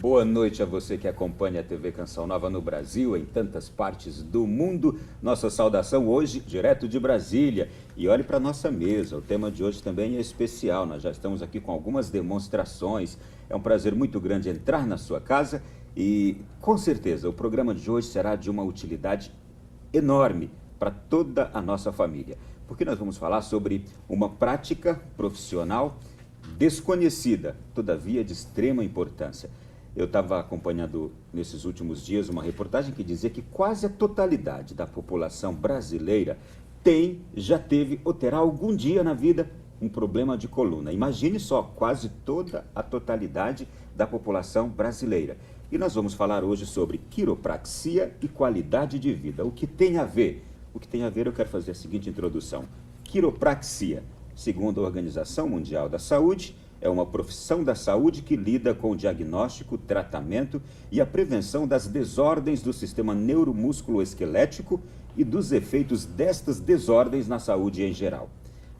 Boa noite a você que acompanha a TV Canção Nova no Brasil, em tantas partes do mundo. Nossa saudação hoje, direto de Brasília. E olhe para a nossa mesa, o tema de hoje também é especial. Nós já estamos aqui com algumas demonstrações. É um prazer muito grande entrar na sua casa e, com certeza, o programa de hoje será de uma utilidade enorme para toda a nossa família. Porque nós vamos falar sobre uma prática profissional desconhecida, todavia de extrema importância. Eu estava acompanhando nesses últimos dias uma reportagem que dizia que quase a totalidade da população brasileira já teve ou terá algum dia na vida um problema de coluna. Imagine só, quase toda a totalidade da população brasileira. E nós vamos falar hoje sobre quiropraxia e qualidade de vida. O que tem a ver? O que tem a ver, eu quero fazer a seguinte introdução. Quiropraxia, segundo a Organização Mundial da Saúde, é uma profissão da saúde que lida com o diagnóstico, tratamento e a prevenção das desordens do sistema neuromúsculo-esquelético e dos efeitos destas desordens na saúde em geral.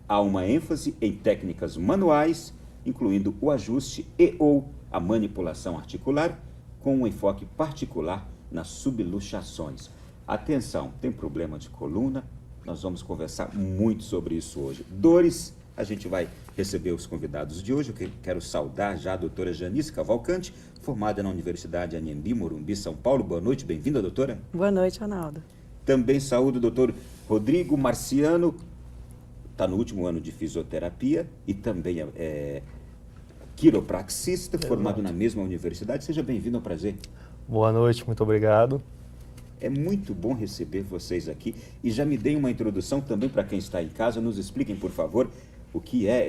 Há uma ênfase em técnicas manuais, incluindo o ajuste e/ou a manipulação articular, com um enfoque particular nas subluxações. Atenção, tem problema de coluna? Nós vamos conversar muito sobre isso hoje. Dores, a gente vai receber os convidados de hoje. Eu quero saudar já a doutora Janice Cavalcante, formada na Universidade Anhembi, Morumbi, São Paulo. Boa noite, bem-vinda, doutora. Boa noite, Ronaldo. Também saúdo o doutor Rodrigo Marciano, está no último ano de fisioterapia e também é quiropraxista, formado na mesma universidade. Seja bem-vindo, é um prazer. Boa noite, muito obrigado. É muito bom receber vocês aqui e já me deem uma introdução também para quem está em casa. Nos expliquem, por favor, o que é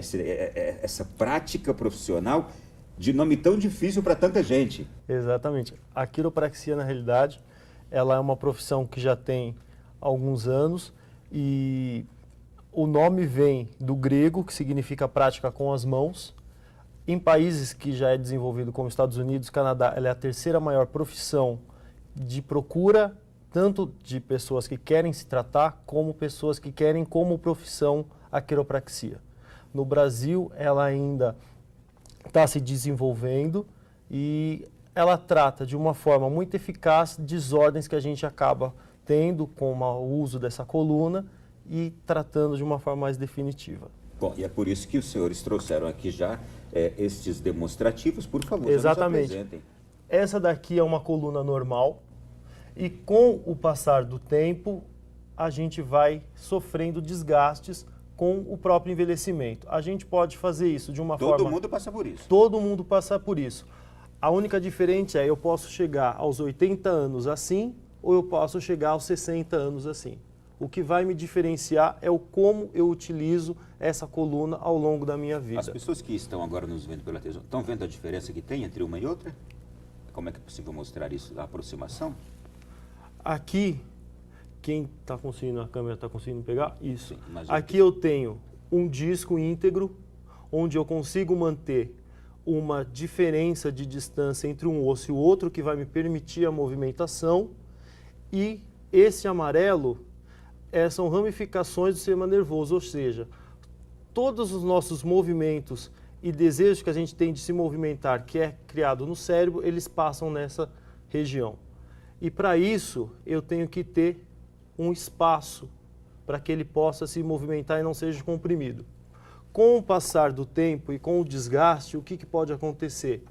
essa prática profissional de nome tão difícil para tanta gente. Exatamente. A quiropraxia, na realidade, ela é uma profissão que já tem alguns anos e o nome vem do grego, que significa prática com as mãos. Em países que já é desenvolvido, como Estados Unidos, Canadá, ela é a terceira maior profissão de procura, tanto de pessoas que querem se tratar, como pessoas que querem como profissão a quiropraxia. No Brasil, ela ainda está se desenvolvendo e ela trata de uma forma muito eficaz desordens que a gente acaba tendo com o uso dessa coluna e tratando de uma forma mais definitiva. Bom, e é por isso que os senhores trouxeram aqui já estes demonstrativos, por favor. Exatamente. Já nos apresentem. Essa daqui é uma coluna normal e com o passar do tempo a gente vai sofrendo desgastes com o próprio envelhecimento. A gente pode fazer isso de uma forma... Todo mundo passa por isso. Todo mundo passa por isso. A única diferença é eu posso chegar aos 80 anos assim ou eu posso chegar aos 60 anos assim. O que vai me diferenciar é o como eu utilizo essa coluna ao longo da minha vida. As pessoas que estão agora nos vendo pela televisão, estão vendo a diferença que tem entre uma e outra? Como é que é possível mostrar isso, a aproximação? Aqui, quem está conseguindo, a câmera está conseguindo pegar? Isso. Sim, aqui eu tenho um disco íntegro, onde eu consigo manter uma diferença de distância entre um osso e o outro, que vai me permitir a movimentação. E esse amarelo são ramificações do sistema nervoso, ou seja, todos os nossos movimentos e desejos que a gente tem de se movimentar, que é criado no cérebro, eles passam nessa região. E para isso, eu tenho que ter um espaço para que ele possa se movimentar e não seja comprimido. Com o passar do tempo e com o desgaste, o que pode acontecer?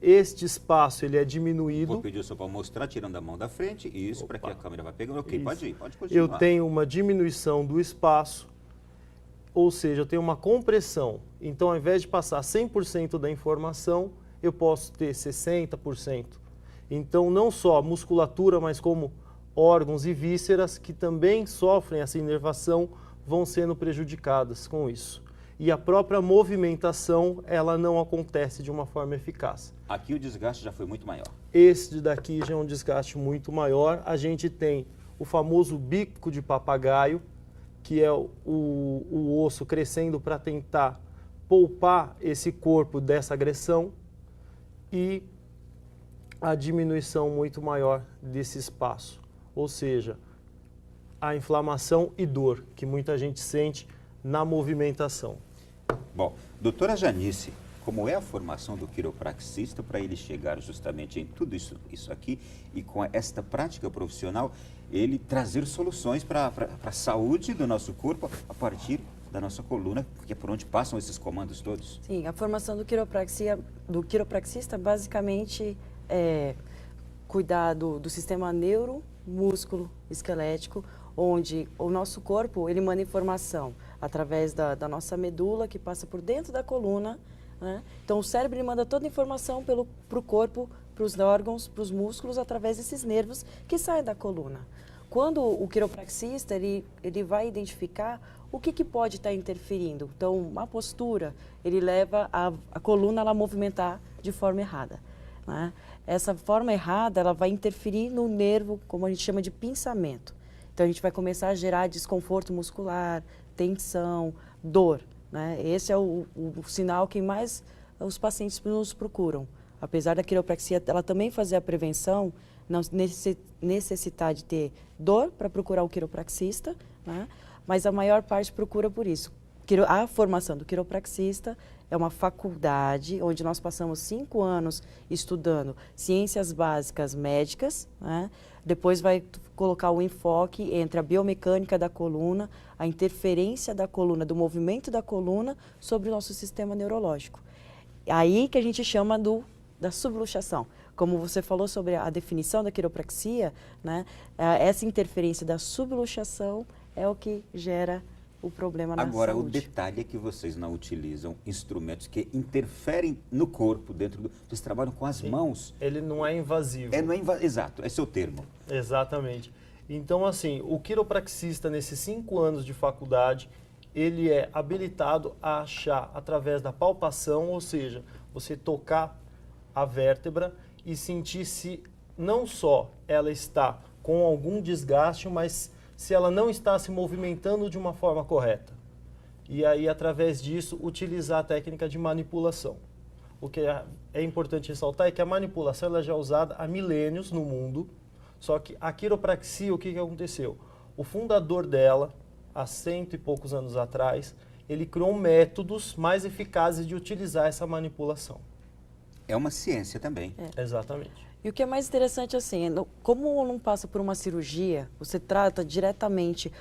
Este espaço ele é diminuído. Vou pedir o senhor para mostrar, tirando a mão da frente, isso, para que a câmera vai pegando. Ok, Isso. pode ir, pode continuar. Eu tenho uma diminuição do espaço, ou seja, eu tenho uma compressão. Então, ao invés de passar 100% da informação, eu posso ter 60%. Então, não só a musculatura, mas como órgãos e vísceras que também sofrem essa inervação vão sendo prejudicadas com isso. E a própria movimentação, ela não acontece de uma forma eficaz. Aqui o desgaste já foi muito maior. Esse daqui já é um desgaste muito maior. A gente tem o famoso bico de papagaio, que é o osso crescendo para tentar poupar esse corpo dessa agressão, e a diminuição muito maior desse espaço, ou seja, a inflamação e dor que muita gente sente na movimentação. Bom, doutora Janice, como é a formação do quiropraxista para ele chegar justamente em tudo isso aqui e com esta prática profissional, ele trazer soluções para a saúde do nosso corpo a partir da nossa coluna, que é por onde passam esses comandos todos. Sim, a formação do quiropraxista basicamente é cuidar do sistema neuro, músculo, esquelético, onde o nosso corpo ele manda informação através da nossa medula, que passa por dentro da coluna, né? Então o cérebro ele manda toda a informação para o corpo, para os órgãos, para os músculos, através desses nervos que saem da coluna. Quando o quiropraxista ele vai identificar o que pode estar interferindo. Então, uma postura, ele leva a coluna a movimentar de forma errada, né? Essa forma errada, ela vai interferir no nervo, como a gente chama de pinçamento. Então, a gente vai começar a gerar desconforto muscular, tensão, dor, né? Esse é o sinal que mais os pacientes nos procuram. Apesar da quiropraxia, ela também fazer a prevenção, não necessitar de ter dor para procurar o quiropraxista, né? Mas a maior parte procura por isso. A formação do quiropraxista é uma faculdade onde nós passamos 5 anos estudando ciências básicas médicas, né? Depois vai colocar o enfoque entre a biomecânica da coluna, a interferência da coluna, do movimento da coluna sobre o nosso sistema neurológico. Aí que a gente chama da subluxação. Como você falou sobre a definição da quiropraxia, né? Essa interferência da subluxação é o que gera o problema na Agora, saúde. o detalhe é que vocês não utilizam instrumentos que interferem no corpo, vocês trabalham com as Sim. mãos. Ele não é invasivo. Exato, esse é o termo. Exatamente. Então, assim, o quiropraxista, nesses 5 anos de faculdade, ele é habilitado a achar através da palpação, ou seja, você tocar a vértebra e sentir se não só ela está com algum desgaste, mas se ela não está se movimentando de uma forma correta. E aí, através disso, utilizar a técnica de manipulação. O que é importante ressaltar é que a manipulação ela já é usada há milênios no mundo, só que a quiropraxia, o que aconteceu? O fundador dela, há 100 e poucos anos atrás, ele criou métodos mais eficazes de utilizar essa manipulação. É uma ciência também. Exatamente. E o que é mais interessante, assim, como não passa por uma cirurgia, você trata diretamente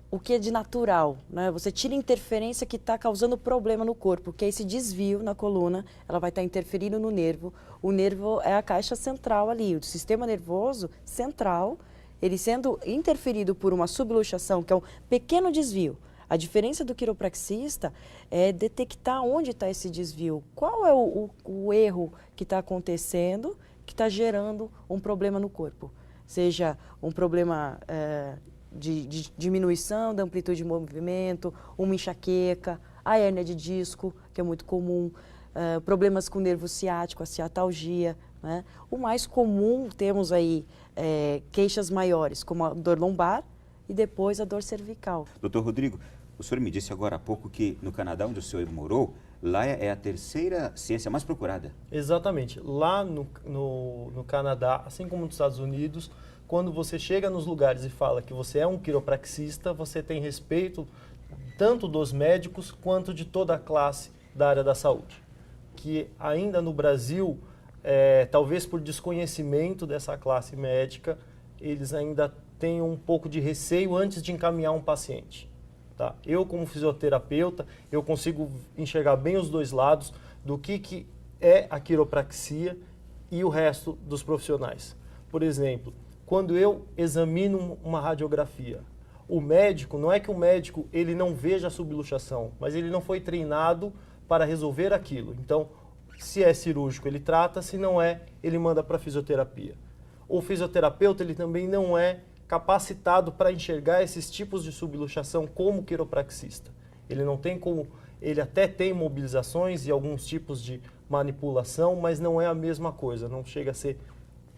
o que é de natural, né? Você tira a interferência que está causando problema no corpo, que é esse desvio na coluna, ela vai estar interferindo no nervo. O nervo é a caixa central ali, o sistema nervoso central, ele sendo interferido por uma subluxação, que é um pequeno desvio. A diferença do quiropraxista é detectar onde está esse desvio, qual é o erro que está acontecendo, que está gerando um problema no corpo. Seja um problema de diminuição da amplitude de movimento, uma enxaqueca, a hérnia de disco, que é muito comum, problemas com o nervo ciático, a ciatalgia, né? O mais comum, temos aí queixas maiores, como a dor lombar e depois a dor cervical. Doutor Rodrigo, o senhor me disse agora há pouco que no Canadá, onde o senhor morou, lá é a terceira ciência mais procurada. Exatamente. Lá no Canadá, assim como nos Estados Unidos, quando você chega nos lugares e fala que você é um quiropraxista, você tem respeito tanto dos médicos quanto de toda a classe da área da saúde. Que ainda no Brasil, talvez por desconhecimento dessa classe médica, eles ainda têm um pouco de receio antes de encaminhar um paciente. Tá? Eu, como fisioterapeuta, eu consigo enxergar bem os dois lados do que é a quiropraxia e o resto dos profissionais. Por exemplo, quando eu examino uma radiografia, o médico, não é que o médico ele não veja a subluxação, mas ele não foi treinado para resolver aquilo. Então, se é cirúrgico, ele trata, se não é, ele manda para a fisioterapia. O fisioterapeuta, ele também não é capacitado para enxergar esses tipos de subluxação como quiropraxista. Ele não tem como, ele até tem mobilizações e alguns tipos de manipulação, mas não é a mesma coisa, não chega a ser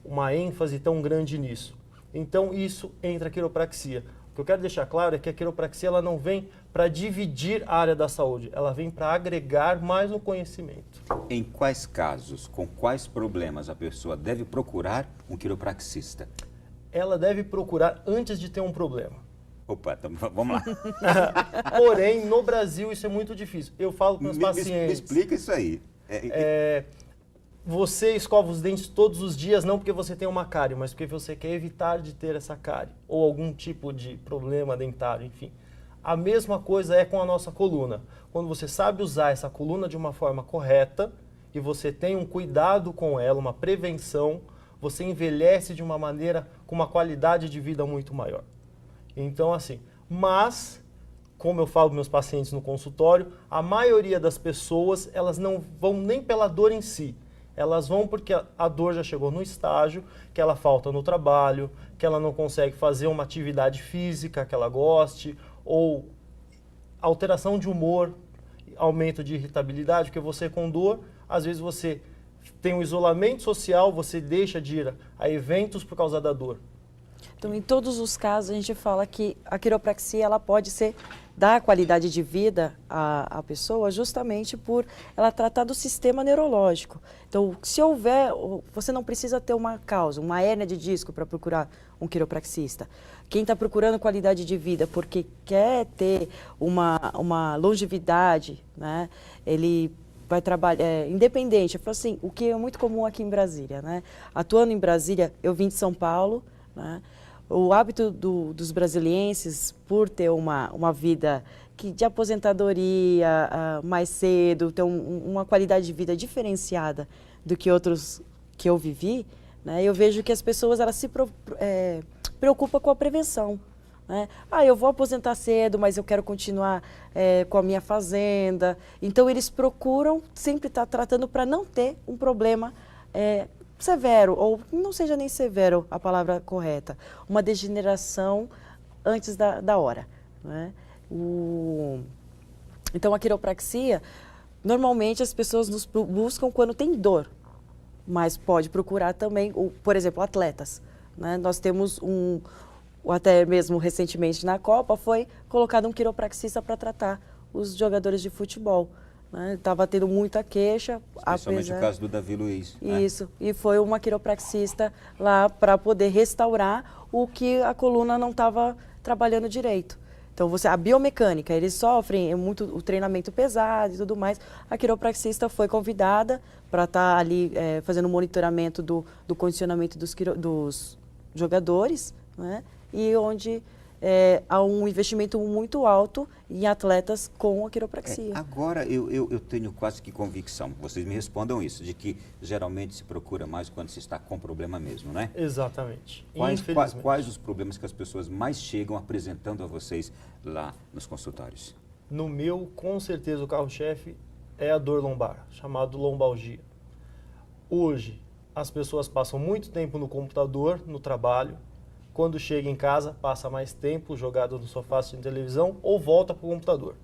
uma ênfase tão grande nisso. Então isso entra a quiropraxia. O que eu quero deixar claro é que a quiropraxia ela não vem para dividir a área da saúde, ela vem para agregar mais no conhecimento. Em quais casos, com quais problemas a pessoa deve procurar um quiropraxista? Ela deve procurar antes de ter um problema. Opa, vamos lá. Porém, no Brasil isso é muito difícil. Eu falo para os Me pacientes... explica isso aí. Você escova os dentes todos os dias, não porque você tem uma cárie, mas porque você quer evitar de ter essa cárie, ou algum tipo de problema dentário, enfim. A mesma coisa é com a nossa coluna. Quando você sabe usar essa coluna de uma forma correta, e você tem um cuidado com ela, uma prevenção, você envelhece de uma maneira com uma qualidade de vida muito maior. Então, assim, mas, como eu falo para meus pacientes no consultório, a maioria das pessoas, elas não vão nem pela dor em si. Elas vão porque a dor já chegou no estágio, que ela falta no trabalho, que ela não consegue fazer uma atividade física que ela goste, ou alteração de humor, aumento de irritabilidade, porque você com dor, às vezes você tem um isolamento social, você deixa de ir a eventos por causa da dor. Então, em todos os casos, a gente fala que a quiropraxia ela pode dar qualidade de vida à pessoa justamente por ela tratar do sistema neurológico. Então, se houver, você não precisa ter uma causa, uma hérnia de disco para procurar um quiropraxista. Quem está procurando qualidade de vida porque quer ter uma longevidade, né, ele vai trabalhar independente. Eu falo assim, o que é muito comum aqui em Brasília, né? Atuando em Brasília, eu vim de São Paulo, né? O hábito dos brasilienses, por ter uma vida de aposentadoria mais cedo, ter uma qualidade de vida diferenciada do que outros que eu vivi, né, eu vejo que as pessoas elas se preocupam com a prevenção. Né? Eu vou aposentar cedo, mas eu quero continuar com a minha fazenda. Então, eles procuram sempre estar tratando para não ter um problema severo, ou não seja nem severo a palavra correta, uma degeneração antes da hora. Né? Então, a quiropraxia, normalmente as pessoas nos buscam quando tem dor, mas pode procurar também, por exemplo, atletas. Né? Nós temos até mesmo recentemente na Copa, foi colocado um quiropraxista para tratar os jogadores de futebol. Estava tendo muita queixa. Principalmente o caso do Davi Luiz. Isso, e foi uma quiropraxista lá para poder restaurar o que a coluna não estava trabalhando direito. Então, a biomecânica, eles sofrem muito o treinamento pesado e tudo mais. A quiropraxista foi convidada para estar ali fazendo o monitoramento do condicionamento dos jogadores, né? E onde há um investimento muito alto em atletas com a quiropraxia. Agora, eu tenho quase que convicção, vocês me respondam isso, de que geralmente se procura mais quando se está com problema mesmo, né? Exatamente. Quais os problemas que as pessoas mais chegam apresentando a vocês lá nos consultórios? No meu, com certeza, o carro-chefe é a dor lombar, chamado lombalgia. Hoje, as pessoas passam muito tempo no computador, no trabalho. Quando chega em casa, passa mais tempo jogado no sofá assistindo televisão ou volta para o computador.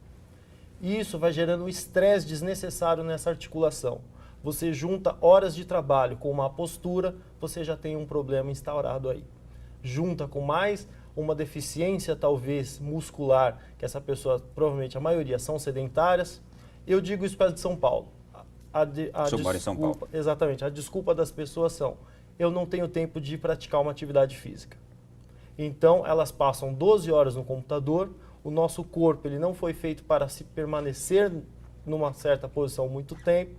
E isso vai gerando um estresse desnecessário nessa articulação. Você junta horas de trabalho com uma postura, você já tem um problema instaurado aí. Junta com mais uma deficiência, talvez, muscular, que essa pessoa, provavelmente a maioria, são sedentárias. Eu digo isso para de São Paulo. Mora em São Paulo. Exatamente. A desculpa das pessoas são, eu não tenho tempo de praticar uma atividade física. Então, elas passam 12 horas no computador, o nosso corpo ele não foi feito para se permanecer numa certa posição muito tempo.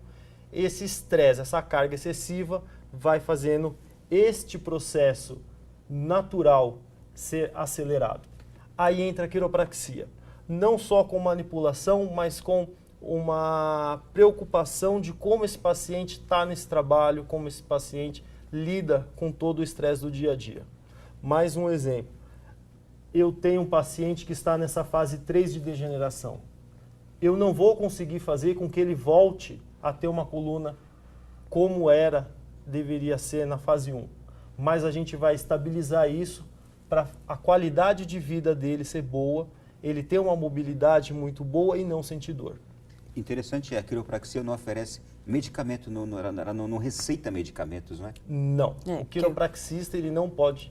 Esse estresse, essa carga excessiva vai fazendo este processo natural ser acelerado. Aí entra a quiropraxia, não só com manipulação, mas com uma preocupação de como esse paciente está nesse trabalho, como esse paciente lida com todo o estresse do dia a dia. Mais um exemplo, eu tenho um paciente que está nessa fase 3 de degeneração. Eu não vou conseguir fazer com que ele volte a ter uma coluna como deveria ser na fase 1. Mas a gente vai estabilizar isso para a qualidade de vida dele ser boa, ele ter uma mobilidade muito boa e não sentir dor. Interessante, a quiropraxia não oferece medicamento, não receita medicamentos, não é? Não, o quiropraxista ele não pode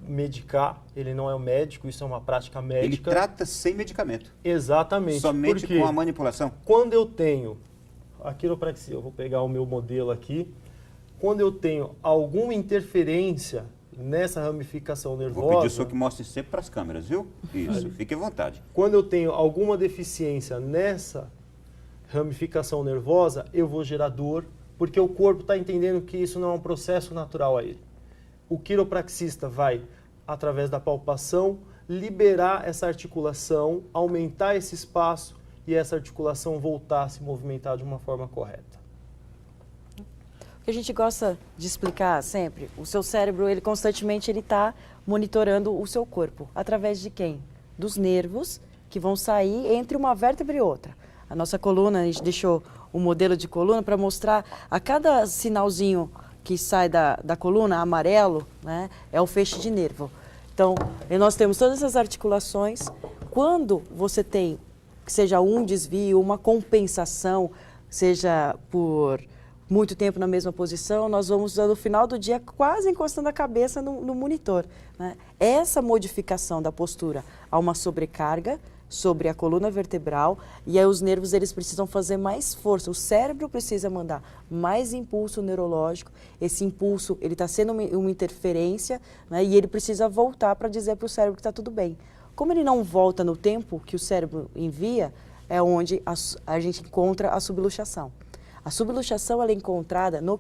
medicar, ele não é um médico, isso é uma prática médica. Ele trata sem medicamento. Exatamente. Somente com a manipulação? Quando eu tenho a quiropraxia, eu vou pegar o meu modelo aqui, quando eu tenho alguma interferência nessa ramificação nervosa... Vou pedir o senhor que mostre sempre para as câmeras, viu? Isso, fique à vontade. Quando eu tenho alguma deficiência nessa ramificação nervosa, eu vou gerar dor, porque o corpo está entendendo que isso não é um processo natural a ele. O quiropraxista vai, através da palpação, liberar essa articulação, aumentar esse espaço e essa articulação voltar a se movimentar de uma forma correta. O que a gente gosta de explicar sempre, o seu cérebro, ele constantemente está monitorando o seu corpo. Através de quem? Dos nervos que vão sair entre uma vértebra e outra. A nossa coluna, a gente deixou um modelo de coluna para mostrar a cada sinalzinho que sai da coluna, amarelo, né, é o feixe de nervo. Então, nós temos todas essas articulações. Quando você tem, que seja um desvio, uma compensação, seja por muito tempo na mesma posição, nós vamos, no final do dia, quase encostando a cabeça no monitor, né? Essa modificação da postura há uma sobrecarga sobre a coluna vertebral e aí os nervos eles precisam fazer mais força. O cérebro precisa mandar mais impulso neurológico. Esse impulso ele está sendo uma interferência, né? E ele precisa voltar para dizer para o cérebro que está tudo bem. Como ele não volta no tempo que o cérebro envia, é onde a gente encontra a subluxação. A subluxação ela é encontrada no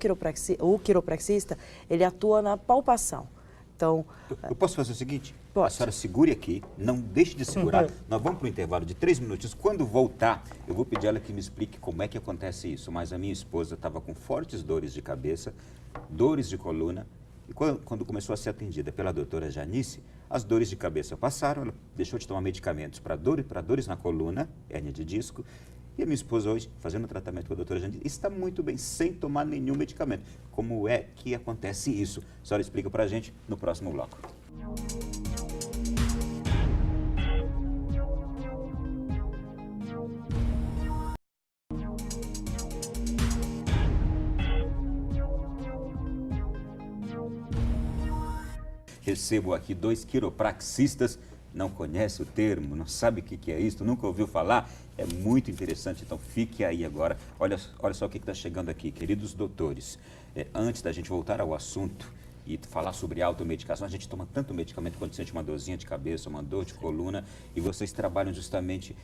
o quiropraxista, ele atua na palpação. Então, eu posso fazer o seguinte? Pode. A senhora segure aqui, não deixe de segurar. Nós vamos para o intervalo de 3 minutos. Quando voltar, eu vou pedir ela que me explique como é que acontece isso. Mas a minha esposa estava com fortes dores de cabeça, dores de coluna. E quando começou a ser atendida pela doutora Janice, as dores de cabeça passaram. Ela deixou de tomar medicamentos para dores na coluna, hérnia de disco. E a minha esposa hoje, fazendo tratamento com a doutora Janice, está muito bem, sem tomar nenhum medicamento. Como é que acontece isso? A senhora explica para a gente no próximo bloco. Recebo aqui 2 quiropraxistas, não conhece o termo, não sabe o que é isso, nunca ouviu falar, é muito interessante, então fique aí agora. Olha só o que está chegando aqui, queridos doutores. Antes da gente voltar ao assunto e falar sobre automedicação, a gente toma tanto medicamento quando sente uma dorzinha de cabeça, uma dor de coluna, e vocês trabalham justamente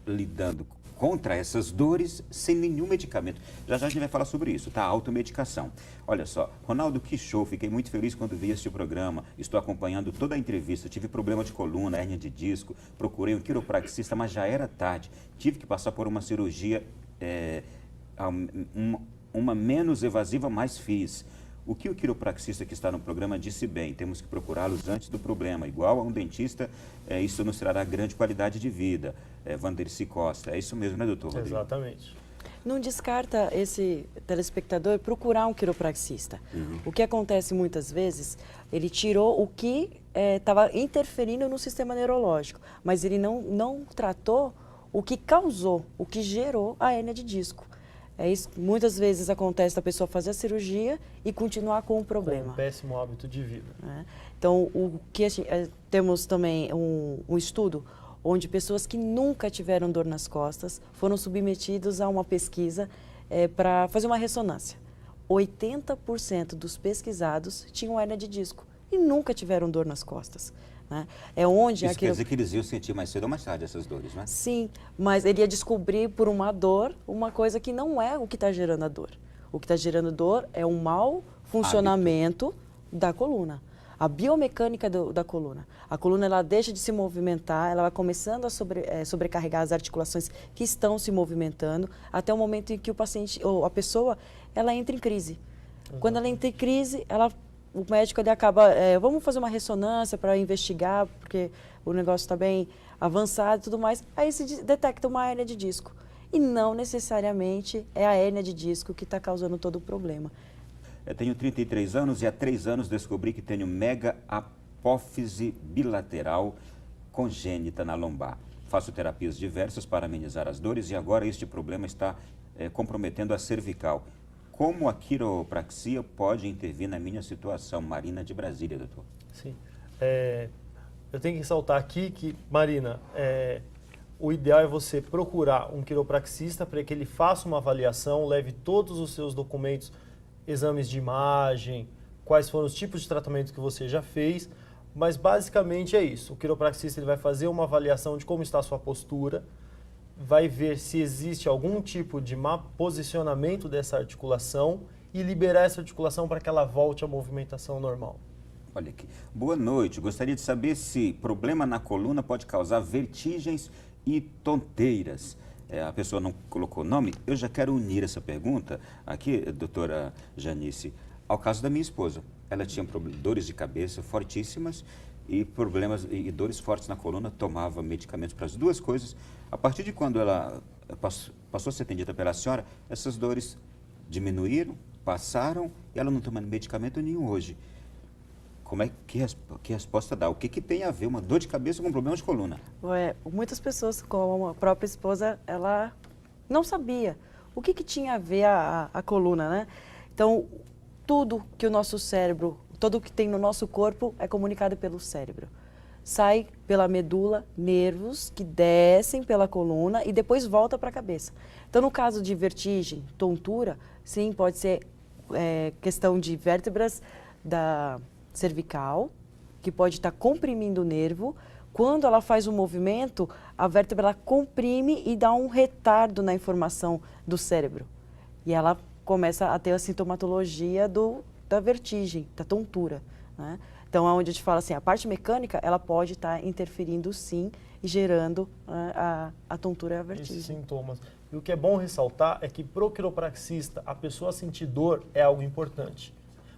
lidando contra essas dores sem nenhum medicamento. Já já a gente vai falar sobre isso, tá? Automedicação. Olha só, Ronaldo, que show, fiquei muito feliz quando vi este programa, estou acompanhando toda a entrevista, tive problema de coluna, hérnia de disco, procurei um quiropraxista, mas já era tarde, tive que passar por uma cirurgia, uma menos evasiva, mas fiz. O que o quiropraxista que está no programa disse bem, temos que procurá-los antes do problema. Igual a um dentista, isso nos trará grande qualidade de vida. Vandercy Costa, é isso mesmo, né, doutor Rodrigo? Exatamente. não descarta esse telespectador procurar um quiropraxista. O que acontece muitas vezes, ele tirou o que estava interferindo no sistema neurológico, mas ele não tratou o que causou, o que gerou a hérnia de disco. Isso, muitas vezes acontece da pessoa fazer a cirurgia e continuar com o problema. Com um péssimo hábito de vida. Então, temos também um estudo onde pessoas que nunca tiveram dor nas costas foram submetidos a uma pesquisa para fazer uma ressonância. 80% dos pesquisados tinham hérnia de disco e nunca tiveram dor nas costas. É onde isso quer dizer que eles iam sentir mais cedo ou mais tarde essas dores, né? Sim, mas ele ia descobrir por uma dor uma coisa que não é o que está gerando a dor. O que está gerando dor é um mau funcionamento da coluna. A biomecânica da coluna. A coluna ela deixa de se movimentar, ela vai começando a sobrecarregar as articulações que estão se movimentando até o momento em que o paciente ou a pessoa ela entra em crise. Quando ela entra em crise, o médico ele acaba, vamos fazer uma ressonância para investigar, porque o negócio está bem avançado e tudo mais. Aí se detecta uma hérnia de disco. E não necessariamente é a hérnia de disco que está causando todo o problema. Eu tenho 33 anos e há 3 anos descobri que tenho mega apófise bilateral congênita na lombar. Faço terapias diversas para amenizar as dores e agora este problema está comprometendo a cervical. Como a quiropraxia pode intervir na minha situação? Marina de Brasília, doutor. Sim. Eu tenho que ressaltar aqui que, Marina, o ideal é você procurar um quiropraxista para que ele faça uma avaliação, leve todos os seus documentos, exames de imagem, quais foram os tipos de tratamento que você já fez, mas basicamente é isso. O quiropraxista ele vai fazer uma avaliação de como está a sua postura, vai ver se existe algum tipo de má posicionamento dessa articulação e liberar essa articulação para que ela volte à movimentação normal. Olha aqui. Boa noite. Gostaria de saber se problema na coluna pode causar vertigens e tonteiras. A pessoa não colocou nome. Eu já quero unir essa pergunta aqui, doutora Janice, ao caso da minha esposa. Ela tinha dores de cabeça fortíssimas e problemas e dores fortes na coluna, tomava medicamentos para as duas coisas. A partir de quando ela passou a ser atendida pela senhora, essas dores diminuíram, passaram e ela não toma medicamento nenhum hoje. Como é que resposta dá? O que tem a ver uma dor de cabeça com um problema de coluna? Muitas pessoas, como a própria esposa, ela não sabia o que tinha a ver a coluna, né? Então, tudo que o nosso cérebro, tudo o que tem no nosso corpo é comunicado pelo cérebro. Sai pela medula, nervos que descem pela coluna e depois volta para a cabeça. Então, no caso de vertigem, tontura, sim, pode ser questão de vértebras da cervical, que pode estar comprimindo o nervo. Quando ela faz um movimento, a vértebra ela comprime e dá um retardo na informação do cérebro. E ela começa a ter a sintomatologia da vertigem, da tontura, né? Então, é onde a gente fala assim, a parte mecânica, ela pode estar interferindo sim e gerando a tontura e a vertigem. Esses sintomas. E o que é bom ressaltar é que para o quiropraxista, a pessoa sentir dor é algo importante.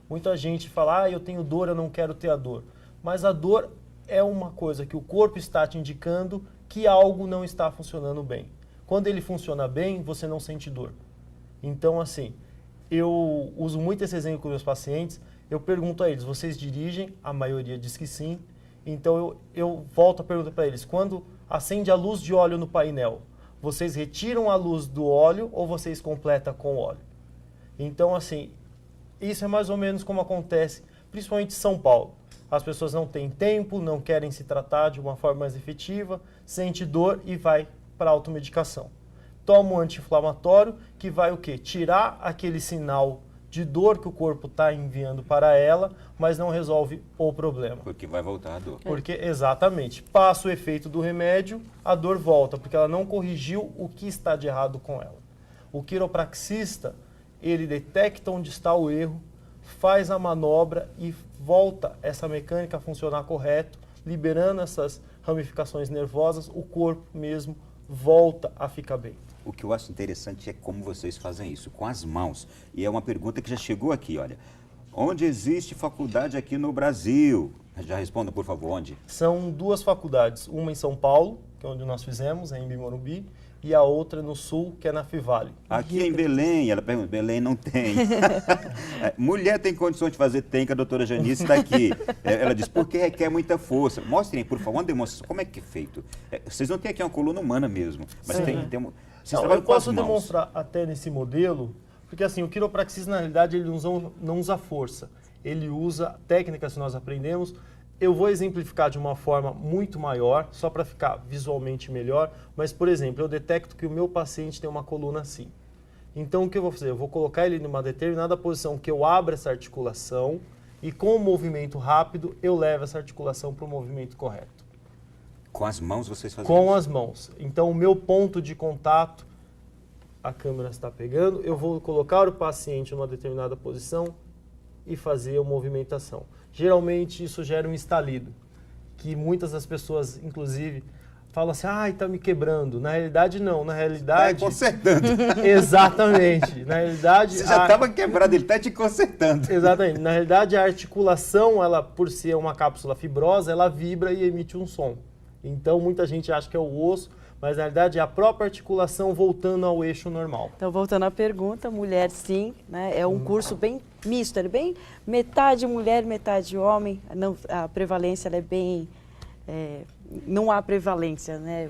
Muita gente fala, eu tenho dor, eu não quero ter a dor. Mas a dor é uma coisa que o corpo está te indicando que algo não está funcionando bem. Quando ele funciona bem, você não sente dor. Então, assim, eu uso muito esse exemplo com meus pacientes, eu pergunto a eles, vocês dirigem? A maioria diz que sim. Então, eu volto a pergunta para eles, quando acende a luz de óleo no painel, vocês retiram a luz do óleo ou vocês completam com óleo? Então, assim, isso é mais ou menos como acontece, principalmente em São Paulo. As pessoas não têm tempo, não querem se tratar de uma forma mais efetiva, sente dor e vai para a automedicação. Toma um anti-inflamatório que vai o quê? Tirar aquele sinal de dor que o corpo está enviando para ela, mas não resolve o problema. Porque vai voltar a dor. Porque, exatamente, passa o efeito do remédio, a dor volta, porque ela não corrigiu o que está de errado com ela. O quiropraxista, ele detecta onde está o erro, faz a manobra e volta essa mecânica a funcionar correto, liberando essas ramificações nervosas, o corpo mesmo volta a ficar bem. O que eu acho interessante é como vocês fazem isso, com as mãos. E é uma pergunta que já chegou aqui, olha. Onde existe faculdade aqui no Brasil? Já responda, por favor, onde? São duas faculdades, uma em São Paulo, que é onde nós fizemos, em Morumbi, e a outra no Sul, que é na Fivale. Aqui em Belém, ela pergunta, Belém não tem. Mulher tem condições de fazer, tem, que a doutora Janice está aqui. Ela diz, porque requer muita força. Mostrem, por favor, uma demonstração, como é que é feito. Vocês não têm aqui uma coluna humana mesmo, mas tem vocês não, eu trabalham com as posso mãos. demonstrar até nesse modelo, porque assim, o quiropraxista, na realidade, ele não usa força. Ele usa técnicas que nós aprendemos. Eu vou exemplificar de uma forma muito maior, só para ficar visualmente melhor. Mas, por exemplo, eu detecto que o meu paciente tem uma coluna assim. Então, o que eu vou fazer? Eu vou colocar ele numa determinada posição que eu abra essa articulação e, com o movimento rápido, eu levo essa articulação para o movimento correto. Com as mãos vocês fazem Com isso? as mãos. Então, o meu ponto de contato, a câmera está pegando, eu vou colocar o paciente numa determinada posição e fazer a movimentação. Geralmente, isso gera um estalido, que muitas das pessoas, inclusive, falam assim, está me quebrando. Na realidade, não. Na realidade... Está consertando. Exatamente. Na realidade... Você já estava quebrado, ele está te consertando. Exatamente. Na realidade, a articulação, ela, por ser uma cápsula fibrosa, ela vibra e emite um som. Então, muita gente acha que é o osso, mas na realidade é a própria articulação voltando ao eixo normal. Então, voltando à pergunta, mulher sim, né? É um curso bem misto, é bem metade mulher, metade homem. Não, a prevalência ela é bem... não há prevalência, né?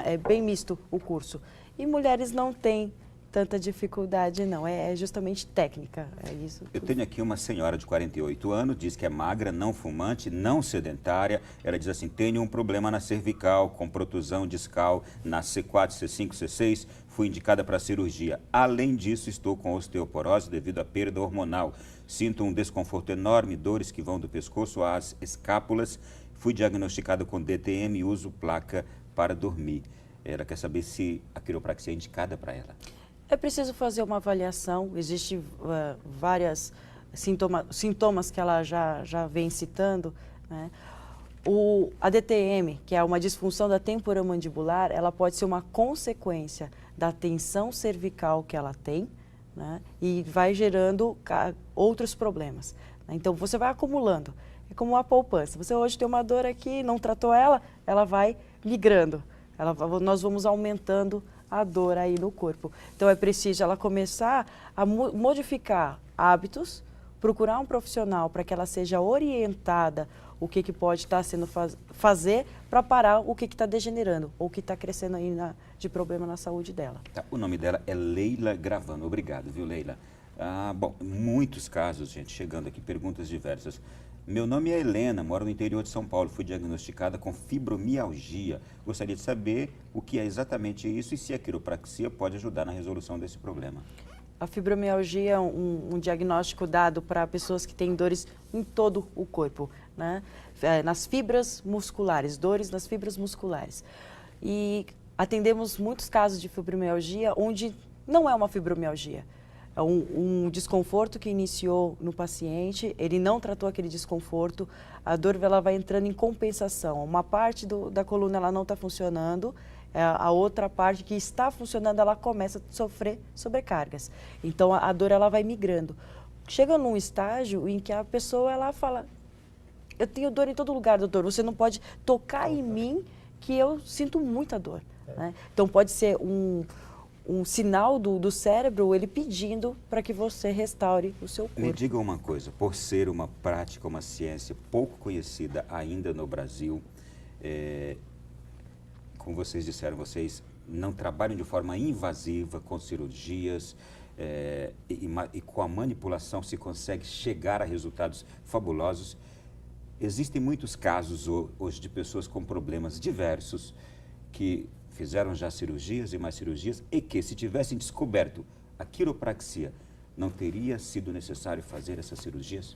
É bem misto o curso. E mulheres não têm tanta dificuldade, não. É justamente técnica, é isso. Eu tenho aqui uma senhora de 48 anos, diz que é magra, não fumante, não sedentária. Ela diz assim, tenho um problema na cervical, com protusão discal na C4, C5, C6. Fui indicada para cirurgia. Além disso, estou com osteoporose devido à perda hormonal. Sinto um desconforto enorme, dores que vão do pescoço às escápulas. Fui diagnosticada com DTM e uso placa para dormir. Ela quer saber se a quiropraxia é indicada para ela. É preciso fazer uma avaliação, existem várias sintomas que ela já vem citando, né? A DTM, que é uma disfunção da temporomandibular, ela pode ser uma consequência da tensão cervical que ela tem, né? E vai gerando outros problemas, né? Então, você vai acumulando. É como uma poupança. Você hoje tem uma dor aqui, não tratou ela, ela vai migrando. Nós vamos aumentando a dor aí no corpo. Então, é preciso ela começar a modificar hábitos, procurar um profissional para que ela seja orientada o que pode estar sendo fazer para parar o que está degenerando ou o que está crescendo aí de problema na saúde dela. Tá, o nome dela é Leila Gravano. Obrigado, viu, Leila? Bom, muitos casos, gente, chegando aqui, perguntas diversas. Meu nome é Helena, moro no interior de São Paulo, fui diagnosticada com fibromialgia. Gostaria de saber o que é exatamente isso e se a quiropraxia pode ajudar na resolução desse problema. A fibromialgia é um diagnóstico dado para pessoas que têm dores em todo o corpo, né? Nas fibras musculares, dores nas fibras musculares. E atendemos muitos casos de fibromialgia onde não é uma fibromialgia. É um desconforto que iniciou no paciente, ele não tratou aquele desconforto, a dor ela vai entrando em compensação. Uma parte da coluna ela não está funcionando, a outra parte que está funcionando ela começa a sofrer sobrecargas. Então a dor ela vai migrando. Chega num estágio em que a pessoa ela fala, eu tenho dor em todo lugar, doutor, você não pode tocar em mim que eu sinto muita dor, né? Então pode ser um sinal do cérebro, ele pedindo para que você restaure o seu corpo. Me diga uma coisa, por ser uma prática, uma ciência pouco conhecida ainda no Brasil, como vocês disseram, vocês não trabalham de forma invasiva com cirurgias e com a manipulação se consegue chegar a resultados fabulosos. Existem muitos casos hoje de pessoas com problemas diversos que fizeram já cirurgias e mais cirurgias e que, se tivessem descoberto a quiropraxia, não teria sido necessário fazer essas cirurgias?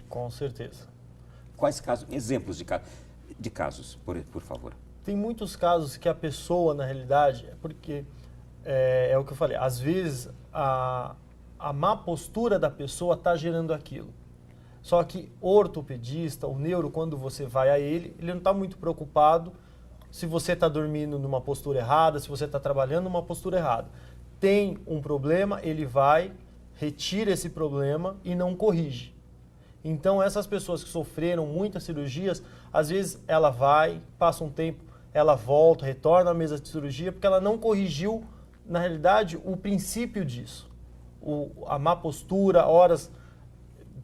Com certeza. Quais casos, exemplos de casos, por favor? Tem muitos casos que a pessoa, na realidade, porque é o que eu falei, às vezes a má postura da pessoa está gerando aquilo. Só que o ortopedista, o neuro, quando você vai a ele não está muito preocupado se você está dormindo numa postura errada, se você está trabalhando numa postura errada. Tem um problema, ele vai, retira esse problema e não corrige. Então, essas pessoas que sofreram muitas cirurgias, às vezes ela vai, passa um tempo, ela volta, retorna à mesa de cirurgia, porque ela não corrigiu, na realidade, o princípio disso. A má postura,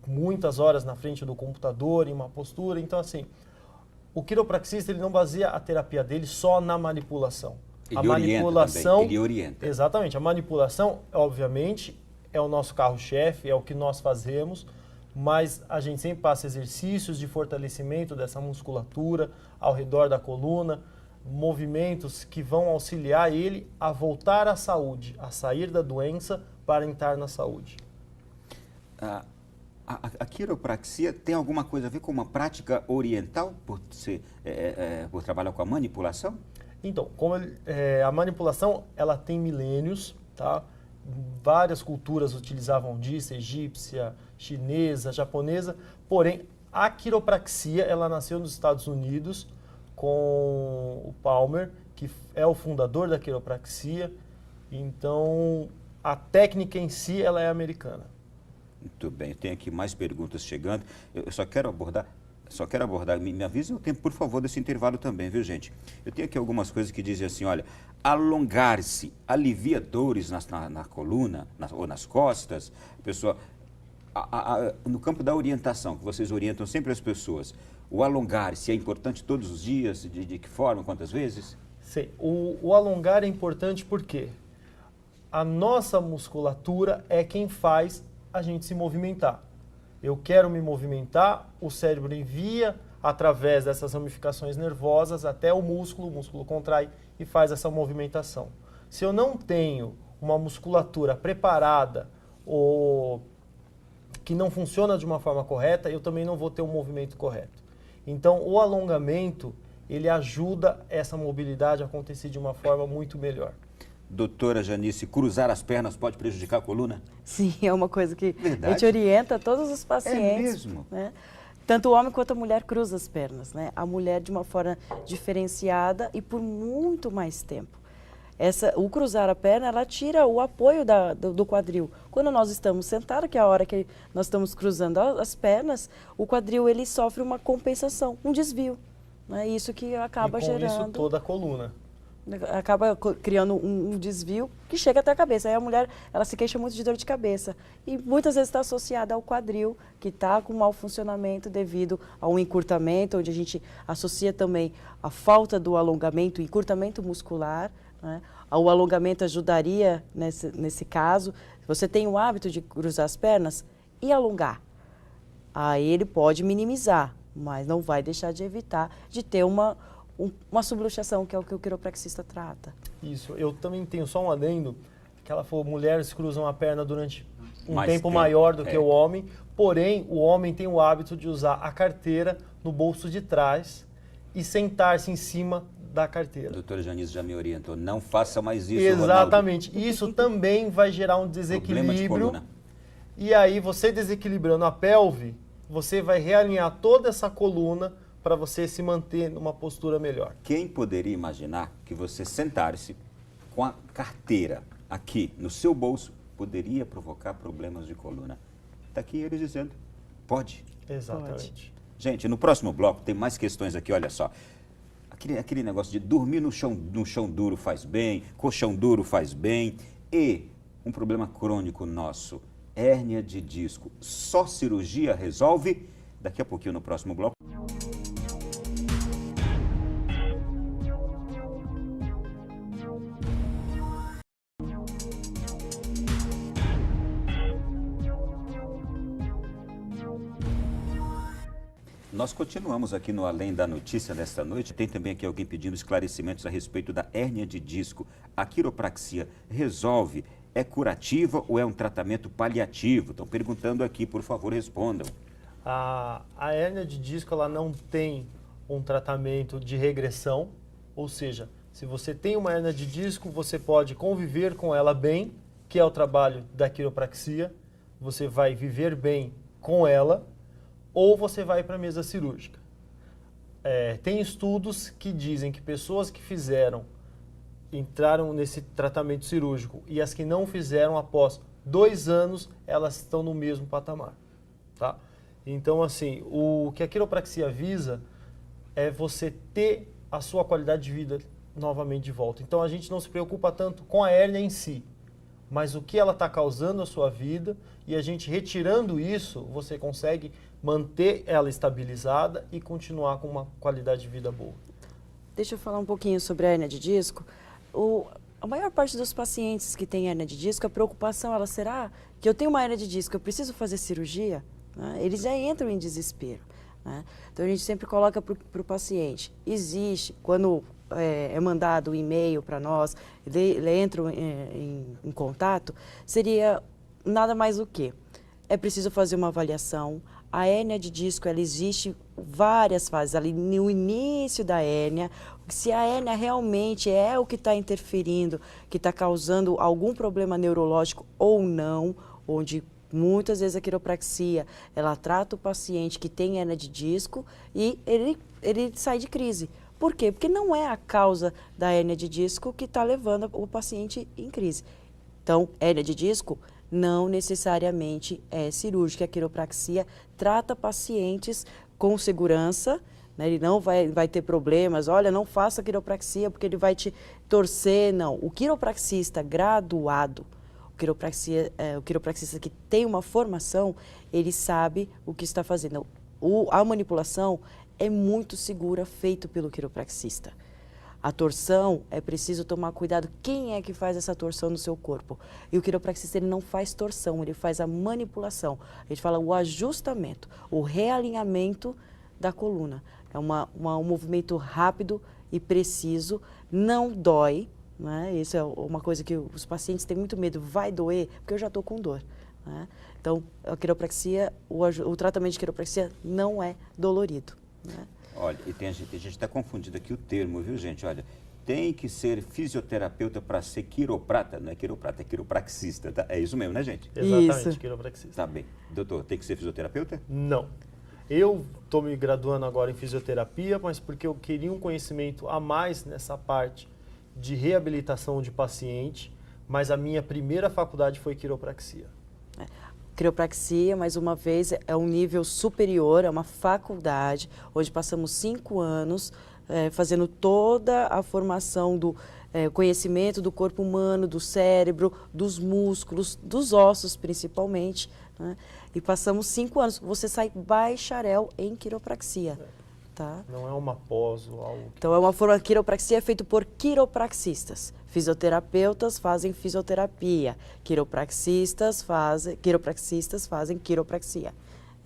muitas horas na frente do computador, em má postura. Então, assim, o quiropraxista ele não baseia a terapia dele só na manipulação. Ele orienta. Exatamente. A manipulação, obviamente, é o nosso carro-chefe, é o que nós fazemos, mas a gente sempre passa exercícios de fortalecimento dessa musculatura ao redor da coluna, movimentos que vão auxiliar ele a voltar à saúde, a sair da doença para entrar na saúde. A quiropraxia tem alguma coisa a ver com uma prática oriental, por trabalhar com a manipulação? Então, a manipulação ela tem milênios, tá? Várias culturas utilizavam disso, egípcia, chinesa, japonesa, porém a quiropraxia ela nasceu nos Estados Unidos com o Palmer, que é o fundador da quiropraxia. Então, a técnica em si ela é americana. Muito bem, eu tenho aqui mais perguntas chegando. Eu só quero abordar, me avise o tempo, por favor, desse intervalo também, viu, gente? Eu tenho aqui algumas coisas que dizem assim, olha, alongar-se alivia dores na coluna ou nas costas. Pessoa, no campo da orientação, que vocês orientam sempre as pessoas, o alongar-se é importante todos os dias? De que forma, quantas vezes? Sim, o alongar é importante porque a nossa musculatura é quem faz a gente se movimentar. Eu quero me movimentar, o cérebro envia através dessas ramificações nervosas até o músculo contrai e faz essa movimentação. Se eu não tenho uma musculatura preparada ou que não funciona de uma forma correta, eu também não vou ter um movimento correto. Então, o alongamento, ele ajuda essa mobilidade a acontecer de uma forma muito melhor. Doutora Janice, cruzar as pernas pode prejudicar a coluna? Sim, é uma coisa que Verdade. a gente orienta todos os pacientes. É mesmo? Né? Tanto o homem quanto a mulher cruza as pernas, né? A mulher de uma forma diferenciada e por muito mais tempo. O cruzar a perna, ela tira o apoio do quadril. Quando nós estamos sentados, que é a hora que nós estamos cruzando as pernas, o quadril ele sofre uma compensação, um desvio. É isso que acaba e com gerando... isso toda a coluna. Acaba criando um desvio que chega até a cabeça. Aí a mulher, ela se queixa muito de dor de cabeça. E muitas vezes está associada ao quadril, que está com mau funcionamento devido a um encurtamento, onde a gente associa também a falta do alongamento, encurtamento muscular. Né? O alongamento ajudaria nesse caso. Se você tem o hábito de cruzar as pernas e alongar, aí ele pode minimizar, mas não vai deixar de evitar de ter uma subluxação, que é o que o quiropraxista trata. Isso, eu também tenho só um adendo, que ela falou, mulheres cruzam a perna durante um Mais tempo tempo, maior do que o homem, porém o homem tem o hábito de usar a carteira no bolso de trás e sentar-se em cima da carteira. A doutora Janice já me orientou, não faça mais isso, Exatamente, Ronaldo. isso também vai gerar um Problema de desequilíbrio, coluna. e aí você desequilibrando a pelve, você vai realinhar toda essa coluna para você se manter numa postura melhor. Quem poderia imaginar que você sentar-se com a carteira aqui no seu bolso poderia provocar problemas de coluna? Está aqui eles dizendo, pode. Exatamente. Gente, no próximo bloco tem mais questões aqui, olha só. Aquele negócio de dormir no chão duro faz bem, colchão duro faz bem. E um problema crônico nosso, hérnia de disco. Só cirurgia resolve? Daqui a pouquinho no próximo bloco. Nós continuamos aqui no Além da Notícia nesta noite. Tem também aqui alguém pedindo esclarecimentos a respeito da hérnia de disco. A quiropraxia resolve? É curativa ou é um tratamento paliativo? Estão perguntando aqui, por favor, respondam. A hérnia de disco ela não tem um tratamento de regressão, ou seja, se você tem uma hérnia de disco, você pode conviver com ela bem, que é o trabalho da quiropraxia, você vai viver bem com ela, ou você vai para a mesa cirúrgica. Tem estudos que dizem que pessoas que entraram nesse tratamento cirúrgico e as que não fizeram após 2 anos, elas estão no mesmo patamar. Tá? Então, assim, o que a quiropraxia visa é você ter a sua qualidade de vida novamente de volta. Então, a gente não se preocupa tanto com a hérnia em si, mas o que ela está causando à sua vida, e a gente retirando isso, você consegue manter ela estabilizada e continuar com uma qualidade de vida boa. Deixa eu falar um pouquinho sobre a hérnia de disco. A maior parte dos pacientes que têm hérnia de disco, a preocupação, ela será que eu tenho uma hérnia de disco, eu preciso fazer cirurgia? Né? Eles já entram em desespero. Né? Então, a gente sempre coloca para o paciente, existe, quando é mandado um e-mail para nós, ele entra em contato, seria nada mais o que? É preciso fazer uma avaliação. A hérnia de disco, ela existe várias fases, ali no início da hérnia, se a hérnia realmente é o que está interferindo, que está causando algum problema neurológico ou não, onde muitas vezes a quiropraxia, ela trata o paciente que tem hérnia de disco e ele sai de crise. Por quê? Porque não é a causa da hérnia de disco que está levando o paciente em crise. Então, hérnia de disco não necessariamente é cirúrgica. A quiropraxia trata pacientes com segurança, né? Ele não vai ter problemas, olha, não faça quiropraxia porque ele vai te torcer, não. O quiropraxista graduado, o quiropraxista que tem uma formação, ele sabe o que está fazendo. A manipulação é muito segura, feito pelo quiropraxista. A torção, é preciso tomar cuidado. Quem é que faz essa torção no seu corpo? E o quiropraxista, ele não faz torção, ele faz a manipulação. A gente fala o ajustamento, o realinhamento da coluna. É um movimento rápido e preciso, não dói, né? Isso é uma coisa que os pacientes têm muito medo. Vai doer? Porque eu já estou com dor. Né? Então, a quiropraxia, o tratamento de quiropraxia não é dolorido. Né? Olha, e a gente está confundindo aqui o termo, viu, gente? Olha, tem que ser fisioterapeuta para ser quiroprata. Não é quiroprata, é quiropraxista, tá? É isso mesmo, né, gente? Exatamente, Isso. quiropraxista. Tá bem. Doutor, tem que ser fisioterapeuta? Não. Eu estou me graduando agora em fisioterapia, mas porque eu queria um conhecimento a mais nessa parte de reabilitação de paciente, mas a minha primeira faculdade foi quiropraxia. Quiropraxia, mais uma vez, é um nível superior, é uma faculdade, onde passamos 5 anos fazendo toda a formação do conhecimento do corpo humano, do cérebro, dos músculos, dos ossos principalmente, né? E passamos 5 anos. Você sai bacharel em quiropraxia. Tá? Não é uma pós ou algo. Então, quiropraxia é feito por quiropraxistas. Fisioterapeutas fazem fisioterapia. Quiropraxistas fazem quiropraxia.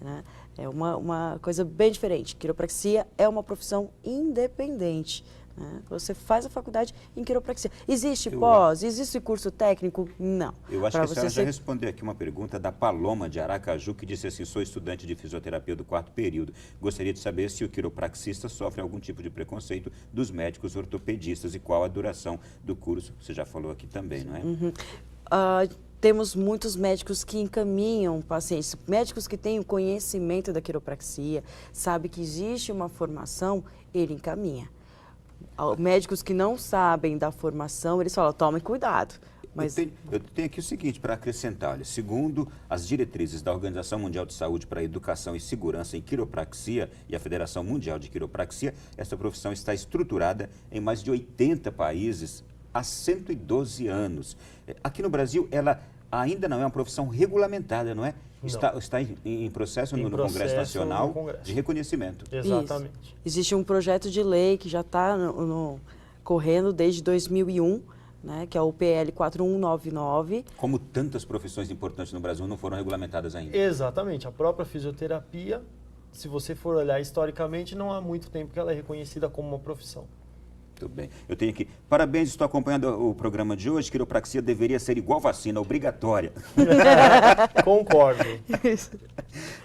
Né? É uma coisa bem diferente. Quiropraxia é uma profissão independente. Né? Você faz a faculdade em quiropraxia. Existe pós? Existe curso técnico? Não. Eu acho que a senhora já respondeu aqui uma pergunta da Paloma de Aracaju, que disse assim: sou estudante de fisioterapia do 4º período. Gostaria de saber se o quiropraxista sofre algum tipo de preconceito dos médicos ortopedistas e qual a duração do curso. Você já falou aqui também, não é? Uhum. Temos muitos médicos que encaminham pacientes, médicos que têm o conhecimento da quiropraxia, sabe que existe uma formação, ele encaminha. Médicos que não sabem da formação, eles falam, tomem cuidado. Mas Eu tenho aqui o seguinte para acrescentar. Olha, segundo as diretrizes da Organização Mundial de Saúde para a Educação e Segurança em Quiropraxia e a Federação Mundial de Quiropraxia, essa profissão está estruturada em mais de 80 países há 112 anos. Aqui no Brasil, ela ainda não é uma profissão regulamentada, não é? Está em processo no Congresso Nacional de reconhecimento. Exatamente. Isso. Existe um projeto de lei que já está correndo desde 2001, né, que é o PL 4199. Como tantas profissões importantes no Brasil não foram regulamentadas ainda. Exatamente. A própria fisioterapia, se você for olhar historicamente, não há muito tempo que ela é reconhecida como uma profissão. Muito bem. Eu tenho aqui. Parabéns, estou acompanhando o programa de hoje. Quiropraxia deveria ser igual vacina, obrigatória. Concordo.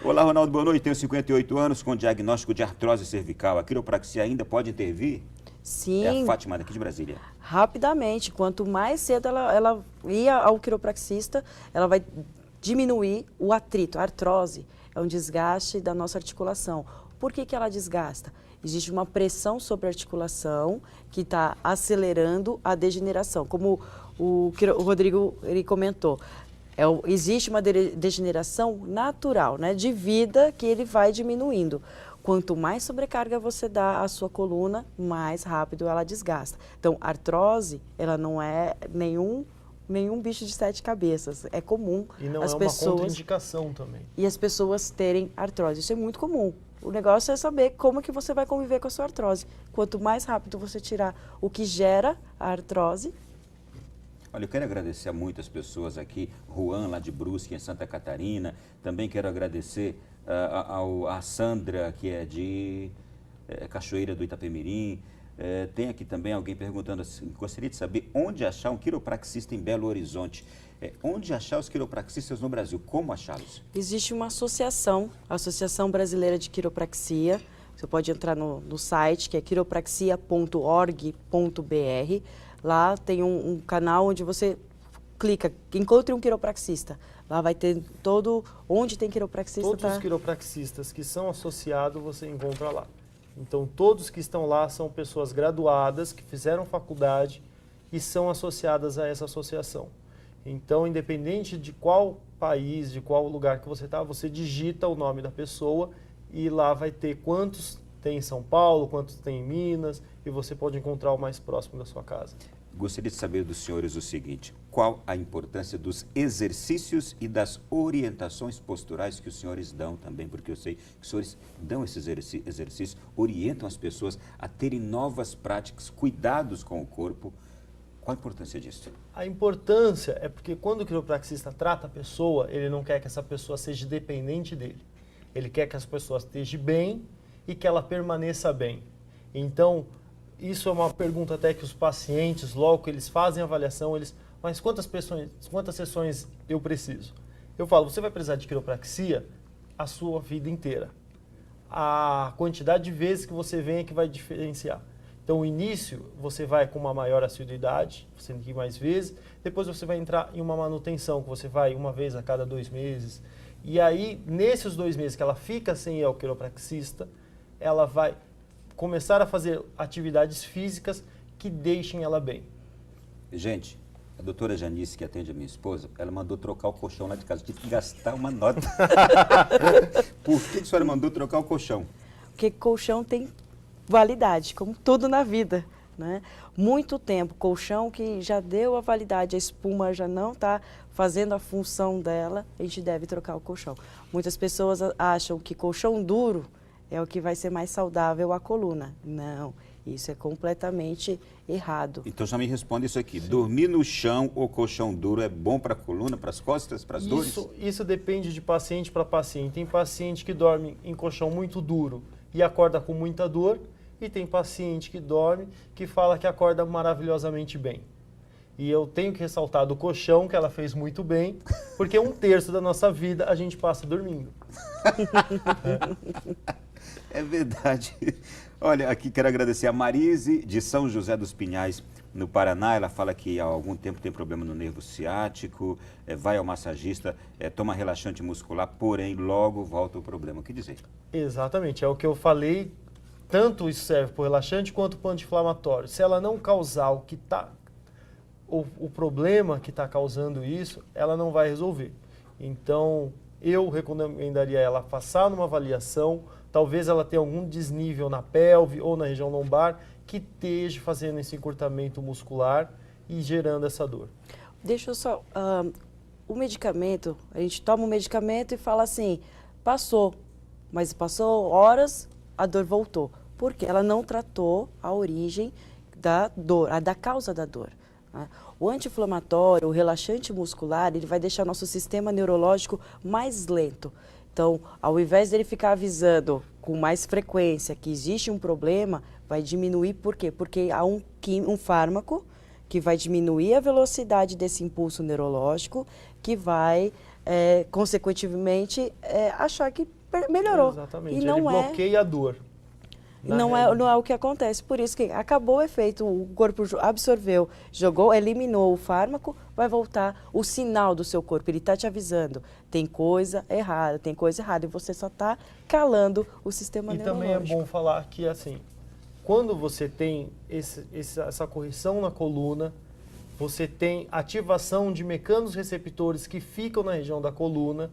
Olá, Ronaldo, boa noite. Tenho 58 anos com diagnóstico de artrose cervical. A quiropraxia ainda pode intervir? Sim. É a Fátima daqui de Brasília. Rapidamente. Quanto mais cedo ela ir ao quiropraxista, ela vai diminuir o atrito. A artrose é um desgaste da nossa articulação. Por que ela desgasta? Existe uma pressão sobre a articulação que está acelerando a degeneração. Como o Rodrigo ele comentou, existe uma degeneração natural, né, de vida que ele vai diminuindo. Quanto mais sobrecarga você dá à sua coluna, mais rápido ela desgasta. Então, a artrose, ela não é nenhum bicho de 7 cabeças. É comum e não as é uma pessoas contraindicação também. E as pessoas terem artrose. Isso é muito comum. O negócio é saber como que você vai conviver com a sua artrose. Quanto mais rápido você tirar o que gera a artrose. Olha, eu quero agradecer a muitas pessoas aqui. Juan, lá de Brusque, em Santa Catarina. Também quero agradecer a Sandra, que é de Cachoeira do Itapemirim. Tem aqui também alguém perguntando assim, gostaria de saber onde achar um quiropraxista em Belo Horizonte. Onde achar os quiropraxistas no Brasil? Como achá-los? Existe uma associação, a Associação Brasileira de Quiropraxia. Você pode entrar no site, que é quiropraxia.org.br. Lá tem um canal onde você clica, encontre um quiropraxista. Lá vai ter onde tem quiropraxista. Todos os quiropraxistas que são associados, você encontra lá. Então, todos que estão lá são pessoas graduadas, que fizeram faculdade e são associadas a essa associação. Então, independente de qual país, de qual lugar que você está, você digita o nome da pessoa e lá vai ter quantos tem em São Paulo, quantos tem em Minas, e você pode encontrar o mais próximo da sua casa. Gostaria de saber dos senhores o seguinte: qual a importância dos exercícios e das orientações posturais que os senhores dão também? Porque eu sei que os senhores dão esses exercícios, orientam as pessoas a terem novas práticas, cuidados com o corpo. Qual a importância disso? A importância é porque quando o quiropraxista trata a pessoa, ele não quer que essa pessoa seja dependente dele. Ele quer que as pessoas estejam bem e que ela permaneça bem. Então, isso é uma pergunta até que os pacientes, logo que eles fazem a avaliação, mas quantas sessões eu preciso? Eu falo, você vai precisar de quiropraxia a sua vida inteira. A quantidade de vezes que você vem é que vai diferenciar. Então, o início, você vai com uma maior assiduidade, você tem que ir mais vezes. Depois você vai entrar em uma manutenção, que você vai uma vez a cada 2 meses. E aí, nesses 2 meses que ela fica sem ir ao quiropraxista, ela vai começar a fazer atividades físicas que deixem ela bem. Gente, a doutora Janice, que atende a minha esposa, ela mandou trocar o colchão lá de casa. Tive que gastar uma nota. Por que a senhora mandou trocar o colchão? Porque colchão tem validade, como tudo na vida, né? Muito tempo, colchão que já deu a validade, a espuma já não está fazendo a função dela, a gente deve trocar o colchão. Muitas pessoas acham que colchão duro é o que vai ser mais saudável à coluna. Não, isso é completamente errado. Então já me responde isso aqui. Sim. Dormir no chão ou colchão duro é bom para a coluna, para as costas, para as dores? Isso depende de paciente para paciente. Tem paciente que dorme em colchão muito duro e acorda com muita dor, e tem paciente que dorme que fala que acorda maravilhosamente bem. E eu tenho que ressaltar do colchão, que ela fez muito bem, porque 1/3 da nossa vida a gente passa dormindo. É verdade. Olha, aqui quero agradecer a Marise, de São José dos Pinhais, no Paraná. Ela fala que há algum tempo tem problema no nervo ciático, vai ao massagista, toma relaxante muscular, porém logo volta o problema. O que dizer? Exatamente, é o que eu falei. Tanto isso serve para o relaxante quanto para o anti-inflamatório. Se ela não causar o problema que está causando isso, ela não vai resolver. Então, eu recomendaria ela passar numa avaliação. Talvez ela tenha algum desnível na pelve ou na região lombar que esteja fazendo esse encurtamento muscular e gerando essa dor. Deixa eu só... o medicamento, a gente toma o medicamento e fala assim, passou, mas passou horas, a dor voltou. Porque ela não tratou a origem da dor, da causa da dor. Né? O anti-inflamatório, o relaxante muscular, ele vai deixar nosso sistema neurológico mais lento. Então, ao invés dele ficar avisando com mais frequência que existe um problema, vai diminuir. Por quê? Porque há um fármaco que vai diminuir a velocidade desse impulso neurológico, que vai, consequentemente, achar que melhorou. Exatamente, e não ele bloqueia a dor. Não é o que acontece. Por isso que acabou o efeito, o corpo absorveu, jogou, eliminou o fármaco, vai voltar o sinal do seu corpo. Ele está te avisando, tem coisa errada, e você só está calando o sistema neurológico. E também é bom falar que, assim, quando você tem essa correção na coluna, você tem ativação de mecanos receptores que ficam na região da coluna,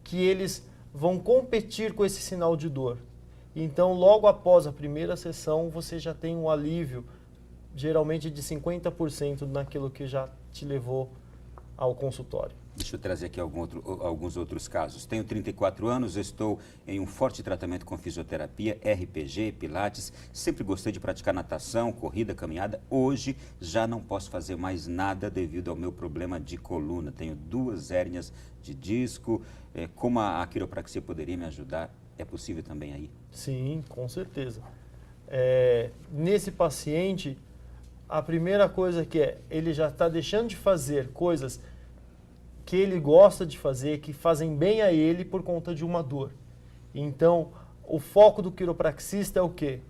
que eles vão competir com esse sinal de dor. Então, logo após a primeira sessão, você já tem um alívio, geralmente de 50% naquilo que já te levou ao consultório. Deixa eu trazer aqui alguns outros casos. Tenho 34 anos, estou em um forte tratamento com fisioterapia, RPG, pilates. Sempre gostei de praticar natação, corrida, caminhada. Hoje já não posso fazer mais nada devido ao meu problema de coluna. Tenho 2 hérnias de disco. Como a quiropraxia poderia me ajudar? É possível também aí? Sim, com certeza. Nesse paciente, a primeira coisa ele já está deixando de fazer coisas que ele gosta de fazer, que fazem bem a ele por conta de uma dor. Então, o foco do quiropraxista é o quê?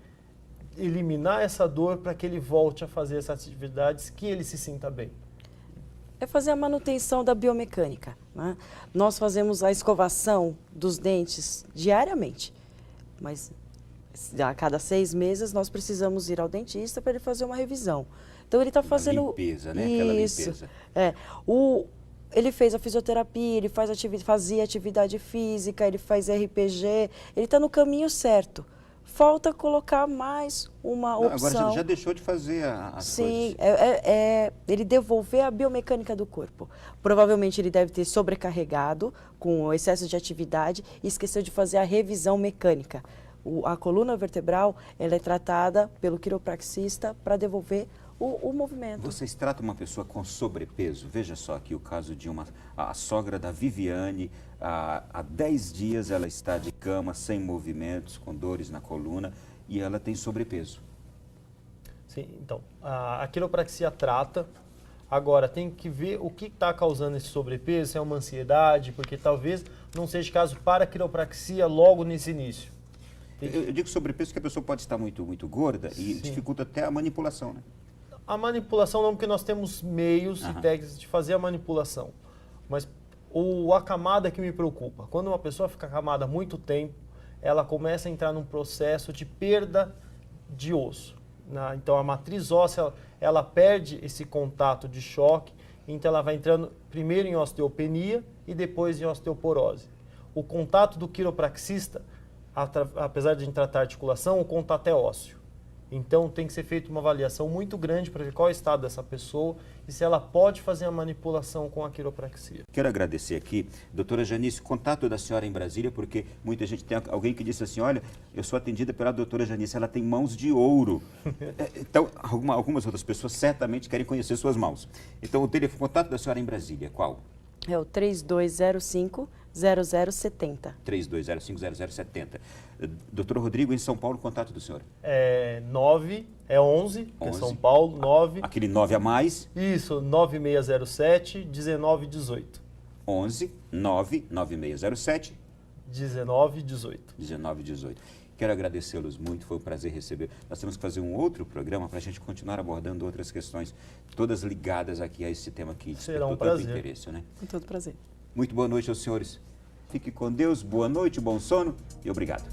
Eliminar essa dor para que ele volte a fazer essas atividades que ele se sinta bem. É fazer a manutenção da biomecânica. Né? Nós fazemos a escovação dos dentes diariamente, mas a cada 6 meses nós precisamos ir ao dentista para ele fazer uma revisão. Então ele está fazendo... limpeza, né? Aquela isso. limpeza. Ele fez a fisioterapia, ele fazia atividade física, ele faz RPG, ele está no caminho certo. falta colocar mais uma opção. Agora já deixou de fazer as Sim, coisas. ele devolver a biomecânica do corpo. Provavelmente ele deve ter sobrecarregado com o excesso de atividade e esqueceu de fazer a revisão mecânica. A coluna vertebral ela é tratada pelo quiropraxista para devolver o movimento. Vocês tratam uma pessoa com sobrepeso. Veja só aqui o caso de a sogra da Viviane. Há 10 dias ela está de cama, sem movimentos, com dores na coluna e ela tem sobrepeso. Sim, então, a quiropraxia trata. Agora, tem que ver o que está causando esse sobrepeso, se é uma ansiedade, porque talvez não seja caso para a quiropraxia logo nesse início. Eu digo sobrepeso porque a pessoa pode estar muito gorda e Sim. dificulta até a manipulação, né? A manipulação não, porque nós temos meios e técnicas de fazer a manipulação. Mas a camada que me preocupa, quando uma pessoa fica acamada há muito tempo, ela começa a entrar num processo de perda de osso. Então a matriz óssea, ela perde esse contato de choque, então ela vai entrando primeiro em osteopenia e depois em osteoporose. O contato do quiropraxista, apesar de tratar a articulação, o contato é ósseo. Então tem que ser feita uma avaliação muito grande para ver qual é o estado dessa pessoa e se ela pode fazer a manipulação com a quiropraxia. Quero agradecer aqui, doutora Janice, o contato da senhora em Brasília, porque muita gente tem alguém que disse assim, olha, eu sou atendida pela doutora Janice, ela tem mãos de ouro. Então, algumas outras pessoas certamente querem conhecer suas mãos. Então, o contato da senhora em Brasília, qual? É o 3205-0070. 3205-0070. Doutor Rodrigo, em São Paulo, o contato do senhor? 11, que é São Paulo, 9. Aquele 9 a mais? Isso, 9607-1918. 11 9 9607 1918. 1918. Quero agradecê-los muito, foi um prazer receber. Nós temos que fazer um outro programa para a gente continuar abordando outras questões, todas ligadas aqui a esse tema que Será um despertou tanto prazer. interesse, né? Com todo prazer. Muito boa noite aos senhores. Fique com Deus, boa noite, bom sono e obrigado.